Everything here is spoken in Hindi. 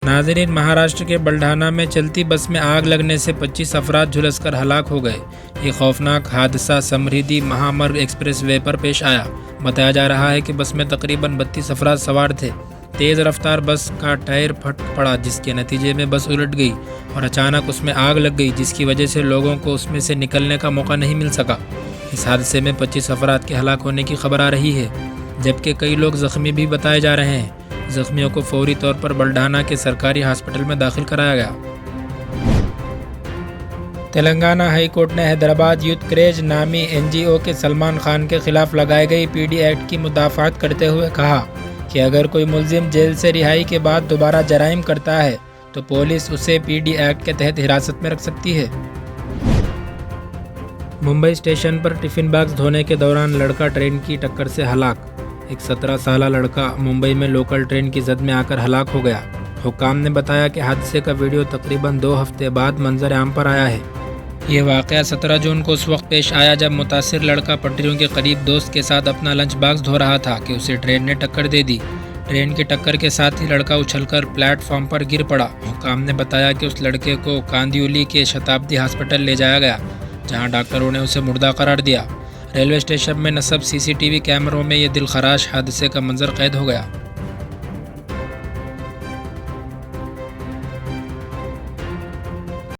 नाज़रीन, महाराष्ट्र के बुल्ढाना में चलती बस में आग लगने से 25 अफराद झुलसकर हलाक हो गए। ये खौफनाक हादसा समृद्धि महामार्ग एक्सप्रेस वे पर पेश आया। बताया जा रहा है कि बस में तकरीबन 32 अफराद सवार थे। तेज़ रफ्तार बस का टायर फट पड़ा, जिसके नतीजे में बस उलट गई और अचानक उसमें आग लग गई, जिसकी वजह से लोगों को उसमें से निकलने का मौका नहीं मिल सका। इस हादसे में 25 अफराद के हलाक होने की खबर आ रही है, जबकि कई लोग ज़ख्मी भी बताए जा रहे हैं। ज़ख्मियों को फौरी तौर पर बुल्ढाना के सरकारी हॉस्पिटल में दाखिल कराया गया। तेलंगाना हाई कोर्ट ने हैदराबाद यूथ क्रेज नामी NGO के सलमान खान के खिलाफ लगाई गई PD एक्ट की मुदाफ़ात करते हुए कहा कि अगर कोई मुलजिम जेल से रिहाई के बाद दोबारा जराइम करता है तो पुलिस उसे PD एक्ट के तहत हिरासत में रख सकती है। मुंबई स्टेशन पर टिफ़िन बॉक्स धोने के दौरान लड़का ट्रेन की टक्कर से हलाक। एक 17 साला लड़का मुंबई में लोकल ट्रेन की जद में आकर हलाक हो गया। हुक्काम ने बताया कि हादसे का वीडियो तकरीबन 2 हफ्ते बाद मंजर आम पर आया है। ये वाक़या 17 जून को उस वक्त पेश आया जब मुतासिर लड़का पटरियों के करीब दोस्त के साथ अपना लंच बॉक्स धो रहा था कि उसे ट्रेन ने टक्कर दे दी। ट्रेन की टक्कर के साथ ही लड़का उछलकर प्लेटफॉर्म पर गिर पड़ा। हुक्काम ने बताया कि उस लड़के को कांदिवली के शताब्दी हॉस्पिटल ले जाया गया, जहां डॉक्टरों ने उसे मुर्दा करार दिया। रेलवे स्टेशन में नस्ब CCTV कैमरों में ये दिलखराश हादसे का मंजर कैद हो गया।